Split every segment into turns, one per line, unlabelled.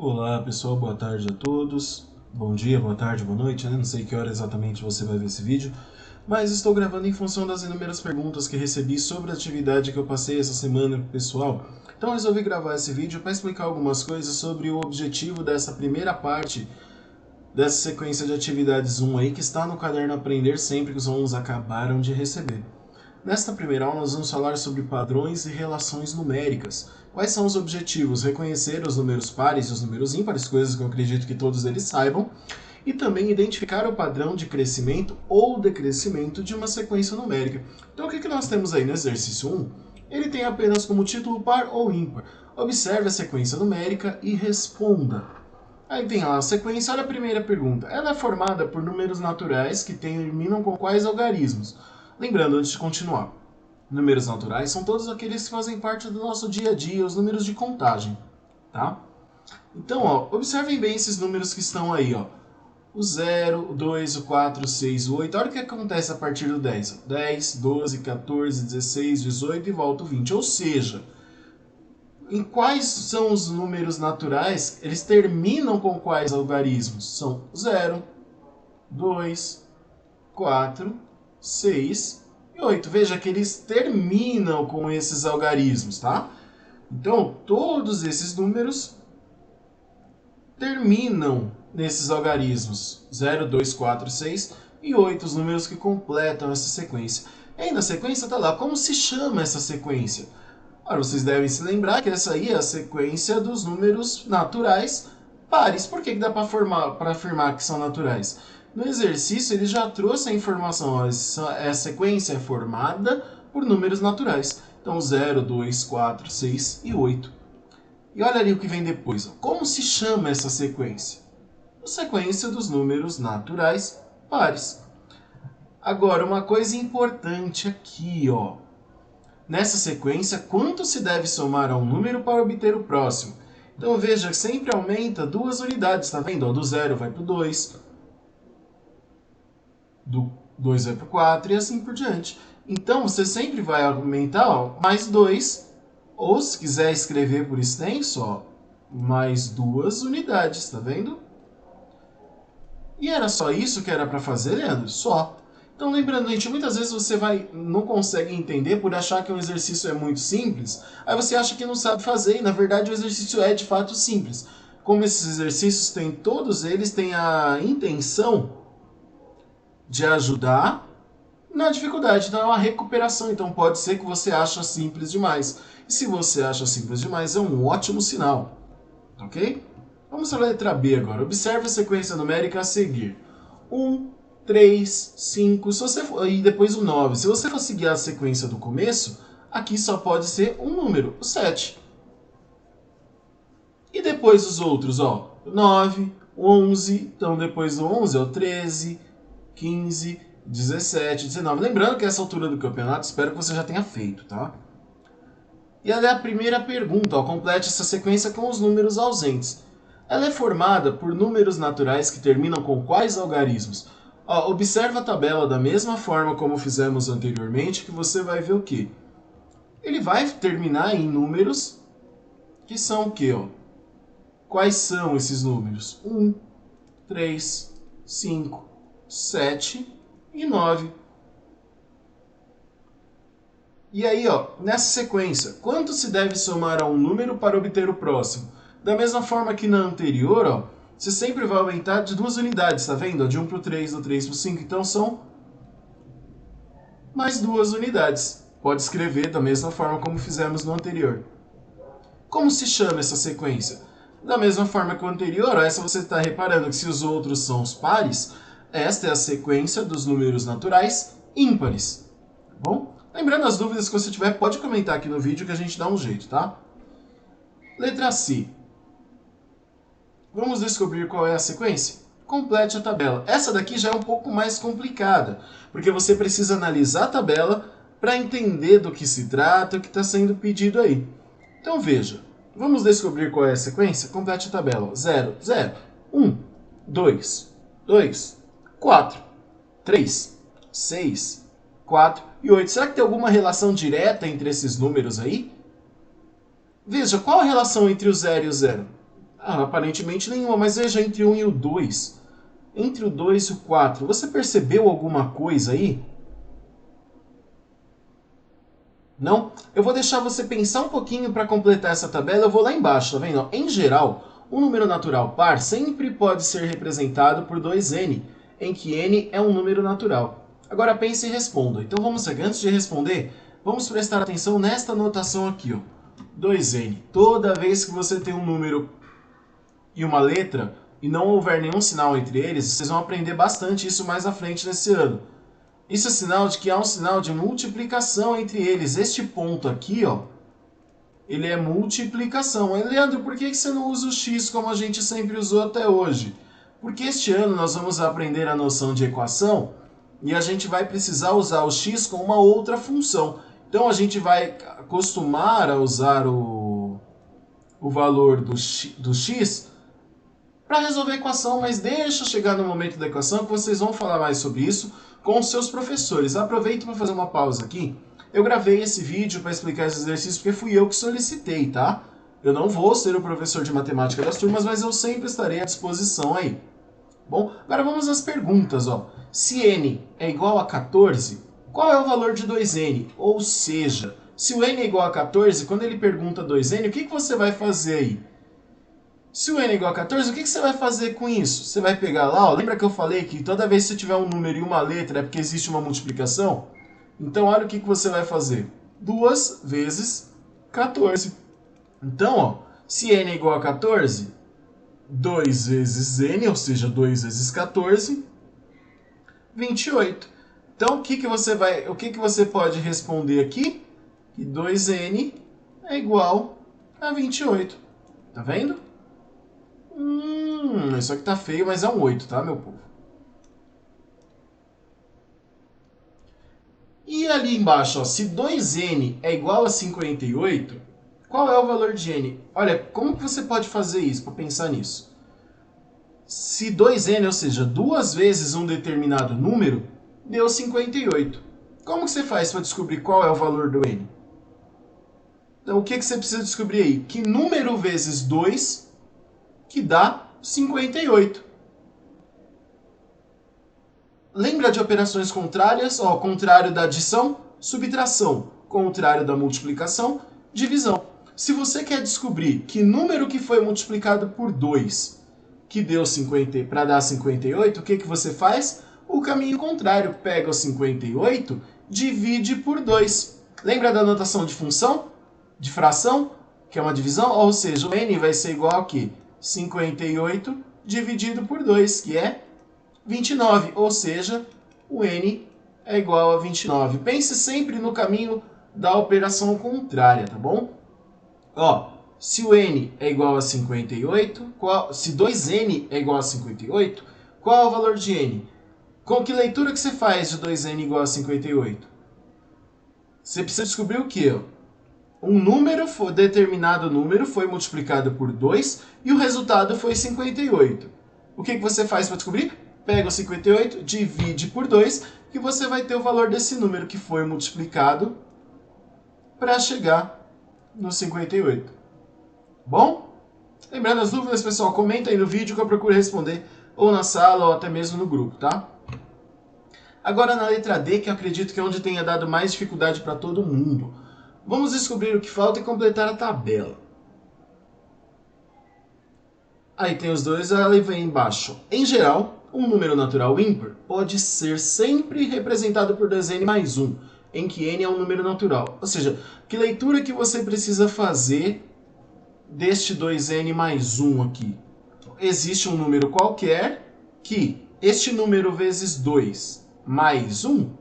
Olá pessoal, boa tarde a todos. Bom dia, boa tarde, boa noite, né? Não sei que hora exatamente você vai ver esse vídeo, mas estou gravando em função das inúmeras perguntas que recebi sobre a atividade que eu passei essa semana com o pessoal. Então resolvi gravar esse vídeo para explicar algumas coisas sobre o objetivo dessa primeira parte dessa sequência de atividades 1 aí que está no caderno Aprender Sempre que os alunos acabaram de receber. Nesta primeira aula, nós vamos falar sobre padrões e relações numéricas. Quais são os objetivos? Reconhecer os números pares e os números ímpares, coisas que eu acredito que todos eles saibam, e também identificar o padrão de crescimento ou decrescimento de uma sequência numérica. Então, o que nós temos aí no exercício 1? Ele tem apenas como título par ou ímpar. Observe a sequência numérica e responda. Aí tem lá a sequência, olha a primeira pergunta. Ela é formada por números naturais que terminam com quais algarismos? Lembrando, antes de continuar, números naturais são todos aqueles que fazem parte do nosso dia a dia, os números de contagem, tá? Então, ó, observem bem esses números que estão aí, ó. O 0, o 2, o 4, o 6, o 8. Olha o que acontece a partir do 10. 10, 12, 14, 16, 18 e volta o 20. Ou seja, em quais são os números naturais, eles terminam com quais algarismos? São 0, 2, 4, 6 e 8. Veja que eles terminam com esses algarismos, tá? Então, todos esses números terminam nesses algarismos. 0, 2, 4, 6 e 8, os números que completam essa sequência. E aí na sequência está lá, como se chama essa sequência? Ora, vocês devem se lembrar que essa aí é a sequência dos números naturais pares. Por que dá para afirmar que são naturais? No exercício, ele já trouxe a informação. Ó, a sequência é formada por números naturais. Então, 0, 2, 4, 6 e 8. E olha ali o que vem depois. Ó. Como se chama essa sequência? A sequência dos números naturais pares. Agora, uma coisa importante aqui, ó. Nessa sequência, quanto se deve somar a um número para obter o próximo? Então, veja que sempre aumenta 2 unidades, tá vendo? Ó, do 0 vai para o 2, do 2 vai para o 4 e assim por diante. Então, você sempre vai aumentar, ó, mais 2, ou se quiser escrever por extenso, ó, mais 2 unidades, tá vendo? E era só isso que era para fazer, Leandro? Só. Então, lembrando, gente, muitas vezes você não consegue entender por achar que um exercício é muito simples, aí você acha que não sabe fazer, e na verdade o exercício é de fato simples. Como esses exercícios têm, todos eles têm a intenção de ajudar na dificuldade, então é uma recuperação, então pode ser que você ache simples demais. E se você acha simples demais, é um ótimo sinal, ok? Vamos para a letra B agora. Observe a sequência numérica a seguir. 1, 3, 5, e depois o 9. Se você for seguir a sequência do começo, aqui só pode ser um número, o 7. E depois os outros, ó, 9, 11, então depois do 11 é o 13, 15, 17, 19. Lembrando que essa altura do campeonato, espero que você já tenha feito, tá? E ela é a primeira pergunta, ó, complete essa sequência com os números ausentes. Ela é formada por números naturais que terminam com quais algarismos? Ó, observa a tabela da mesma forma como fizemos anteriormente, que você vai ver o quê? Ele vai terminar em números que são o quê? Ó? Quais são esses números? 1, 3, 5, 7 e 9. E aí, ó, nessa sequência, quanto se deve somar a um número para obter o próximo? Da mesma forma que na anterior, ó, você sempre vai aumentar de 2 unidades, tá vendo? De 1 para o 3, do 3 para o 5, então são mais 2 unidades. Pode escrever da mesma forma como fizemos no anterior. Como se chama essa sequência? Da mesma forma que o anterior, ó, essa você está reparando que se os outros são os pares, esta é a sequência dos números naturais ímpares. Tá bom? Lembrando, as dúvidas que você tiver, pode comentar aqui no vídeo que a gente dá um jeito, tá? Letra C. Vamos descobrir qual é a sequência? Complete a tabela. Essa daqui já é um pouco mais complicada, porque você precisa analisar a tabela para entender do que se trata, o que está sendo pedido aí. Então veja, vamos descobrir qual é a sequência? Complete a tabela. 0, 0, 1, 2, 2, 4, 3, 6, 4 e 8. Será que tem alguma relação direta entre esses números aí? Veja, qual a relação entre o 0 e o 0? Aparentemente nenhuma, mas veja entre o 1 e o 2. Entre o 2 e o 4, você percebeu alguma coisa aí? Não? Eu vou deixar você pensar um pouquinho para completar essa tabela. Eu vou lá embaixo, tá vendo? Em geral, um número natural par sempre pode ser representado por 2n, em que n é um número natural. Agora pense e responda. Então vamos aqui, antes de responder, vamos prestar atenção nesta notação aqui, ó. 2n. Toda vez que você tem um número e uma letra e não houver nenhum sinal entre eles, vocês vão aprender bastante isso mais à frente nesse ano. Isso é sinal de que há um sinal de multiplicação entre eles. Este ponto aqui, ó, ele é multiplicação. Leandro, por que você não usa o x como a gente sempre usou até hoje? Porque este ano nós vamos aprender a noção de equação e a gente vai precisar usar o x com uma outra função. Então a gente vai acostumar a usar o valor do x para resolver a equação, mas deixa chegar no momento da equação que vocês vão falar mais sobre isso com os seus professores. Aproveito para fazer uma pausa aqui. Eu gravei esse vídeo para explicar esse exercício porque fui eu que solicitei, tá? Eu não vou ser o professor de matemática das turmas, mas eu sempre estarei à disposição aí. Bom, agora vamos às perguntas, ó. Se n é igual a 14, qual é o valor de 2n? Ou seja, se o n é igual a 14, quando ele pergunta 2n, o que você vai fazer aí? Se o n é igual a 14, o que você vai fazer com isso? Você vai pegar lá, ó, lembra que eu falei que toda vez que você tiver um número e uma letra é porque existe uma multiplicação? Então, olha o que você vai fazer. 2 vezes 14. Então, ó, se n é igual a 14, 2 vezes n, ou seja, 2 vezes 14, 28. Então, o que você pode responder aqui? Que 2n é igual a 28. Tá vendo? Isso aqui tá feio, mas é um 8, tá, meu povo? E ali embaixo, ó, se 2n é igual a 58, qual é o valor de n? Olha, como que você pode fazer isso, para pensar nisso? Se 2n, ou seja, 2 vezes um determinado número, deu 58. Como que você faz para descobrir qual é o valor do n? Então, o que você precisa descobrir aí? Que número vezes 2 que dá 58. Lembra de operações contrárias? Ó, contrário da adição, subtração. Contrário da multiplicação, divisão. Se você quer descobrir que número que foi multiplicado por 2 que deu 50 para dar 58, o que você faz? O caminho contrário. Pega o 58, divide por 2. Lembra da notação de função? De fração? Que é uma divisão? Ou seja, o n vai ser igual a quê? 58 dividido por 2, que é 29, ou seja, o n é igual a 29. Pense sempre no caminho da operação contrária, tá bom? Ó, se o n é igual a 58, se 2n é igual a 58, qual é o valor de n? Com que leitura que você faz de 2n igual a 58? Você precisa descobrir o quê? Determinado número foi multiplicado por 2 e o resultado foi 58. O que você faz para descobrir? Pega o 58, divide por 2 e você vai ter o valor desse número que foi multiplicado para chegar no 58. Bom? Lembrando as dúvidas, pessoal, comenta aí no vídeo que eu procuro responder ou na sala ou até mesmo no grupo, tá? Agora na letra D, que eu acredito que é onde tenha dado mais dificuldade para todo mundo. Vamos descobrir o que falta e completar a tabela. Aí tem os dois, aí vem embaixo. Em geral, um número natural ímpar pode ser sempre representado por 2n mais 1, em que n é um número natural. Ou seja, que leitura que você precisa fazer deste 2n mais 1 aqui? Existe um número qualquer que este número vezes 2 mais 1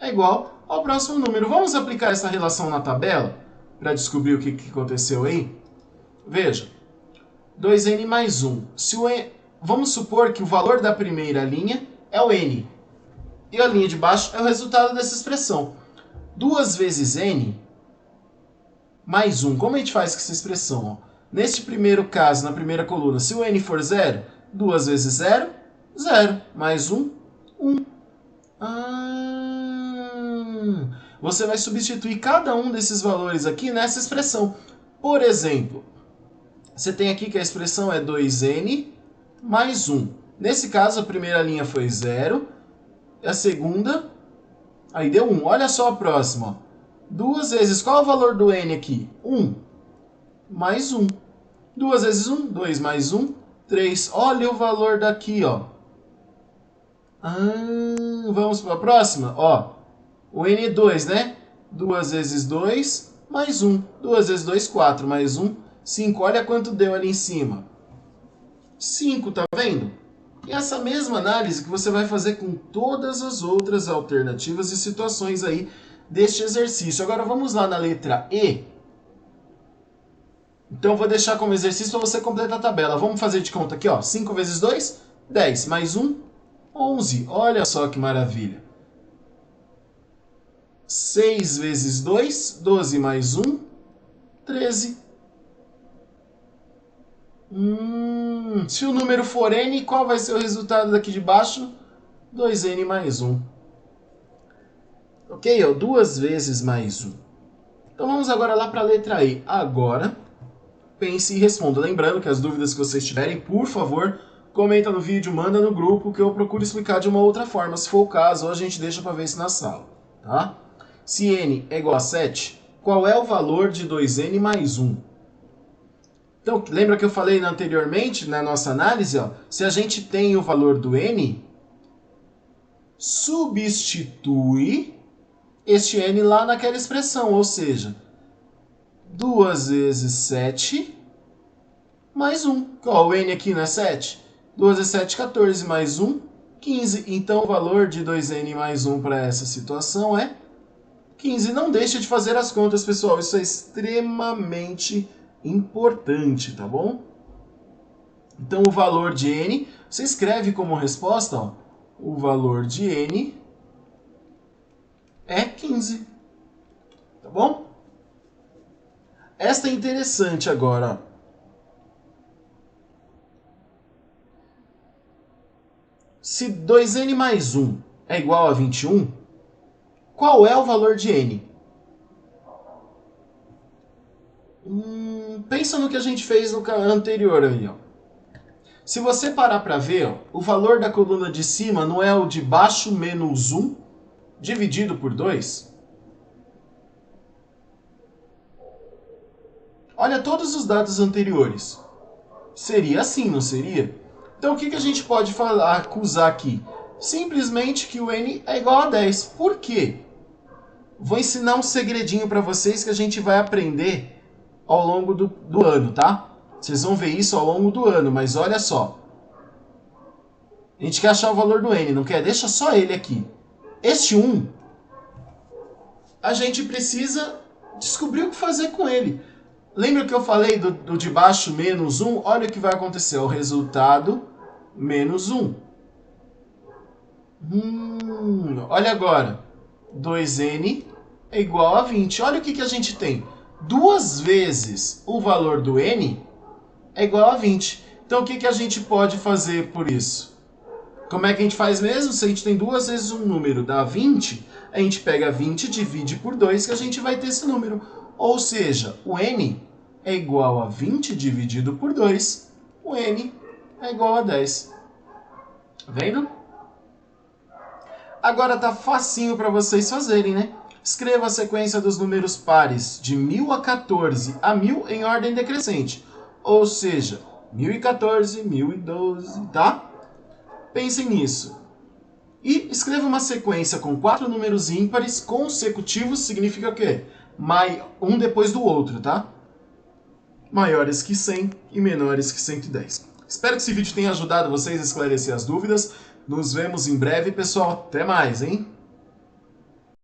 é igual ao próximo número. Vamos aplicar essa relação na tabela para descobrir o que aconteceu aí? Veja, 2n mais 1. Vamos supor que o valor da primeira linha é o n. E a linha de baixo é o resultado dessa expressão. 2 vezes n mais 1. Como a gente faz com essa expressão? Ó? Neste primeiro caso, na primeira coluna, se o n for 0, 2 vezes 0, 0. Mais 1, 1. Você vai substituir cada um desses valores aqui nessa expressão. Por exemplo, Você tem aqui que a expressão é 2n mais 1. Nesse caso, a primeira linha foi 0, a segunda, aí deu 1. Olha só a próxima. Ó. 2 vezes, qual é o valor do n aqui? 1 mais 1. 2 vezes 1, 2 mais 1, 3. Olha o valor daqui, ó. Vamos para a próxima? Ó, o n é 2, né? 2 vezes 2 mais 1. 2 vezes 2, 4 mais 1, 5. Olha quanto deu ali em cima. 5, tá vendo? E essa mesma análise que você vai fazer com todas as outras alternativas e situações aí deste exercício. Agora vamos lá na letra E. Então vou deixar como exercício para você completar a tabela. Vamos fazer de conta aqui, ó. 5 vezes 2, 10. Mais 1, 11. Olha só que maravilha. 6 vezes 2, 12 mais 1, 13. Se o número for n, qual vai ser o resultado daqui de baixo? 2n mais 1. Ok? Ó, 2 vezes mais 1. Então vamos agora lá para a letra E. Agora, pense e responda. Lembrando que as dúvidas que vocês tiverem, por favor, comenta no vídeo, manda no grupo, que eu procuro explicar de uma outra forma. Se for o caso, ou a gente deixa para ver isso na sala. Tá? Se n é igual a 7, qual é o valor de 2n mais 1? Então, lembra que eu falei anteriormente, na nossa análise, ó, se a gente tem o valor do n, substitui este n lá naquela expressão, ou seja, 2 vezes 7 mais 1. Ó, o n aqui não é 7? 2 vezes 7, 14, mais 1, 15. Então, o valor de 2n mais 1 para essa situação é 15. Não deixe de fazer as contas, pessoal. Isso é extremamente importante, tá bom? Então, o valor de n, você escreve como resposta, ó, o valor de n é 15. Tá bom? Esta é interessante agora. Ó. Se 2n mais 1 é igual a 21, qual é o valor de n? Pensa no que a gente fez no anterior aí, ó. Se você parar para ver, ó, o valor da coluna de cima não é o de baixo menos 1 dividido por 2? Olha todos os dados anteriores. Seria assim, não seria? Então o que a gente pode acusar aqui? Simplesmente que o n é igual a 10. Por quê? Vou ensinar um segredinho para vocês que a gente vai aprender ao longo do ano, tá? Vocês vão ver isso ao longo do ano, mas olha só. A gente quer achar o valor do n, não quer? Deixa só ele aqui. Este 1, a gente precisa descobrir o que fazer com ele. Lembra que eu falei do de baixo menos 1? Olha o que vai acontecer. O resultado menos 1. Olha agora. 2n é igual a 20. Olha o que a gente tem. 2 vezes o valor do n é igual a 20. Então, o que a gente pode fazer por isso? Como é que a gente faz mesmo? Se a gente tem 2 vezes um número dá 20, a gente pega 20 e divide por 2 que a gente vai ter esse número. Ou seja, o n é igual a 20 dividido por 2. O n é igual a 10. Tá vendo? Agora tá facinho para vocês fazerem, né? Escreva a sequência dos números pares de 1000 a 14 a 1000 em ordem decrescente. Ou seja, 1014, 1012, tá? Pensem nisso. E escreva uma sequência com 4 números ímpares consecutivos, significa o quê? Um depois do outro, tá? Maiores que 100 e menores que 110. Espero que esse vídeo tenha ajudado vocês a esclarecer as dúvidas. Nos vemos em breve, pessoal. Até mais, hein?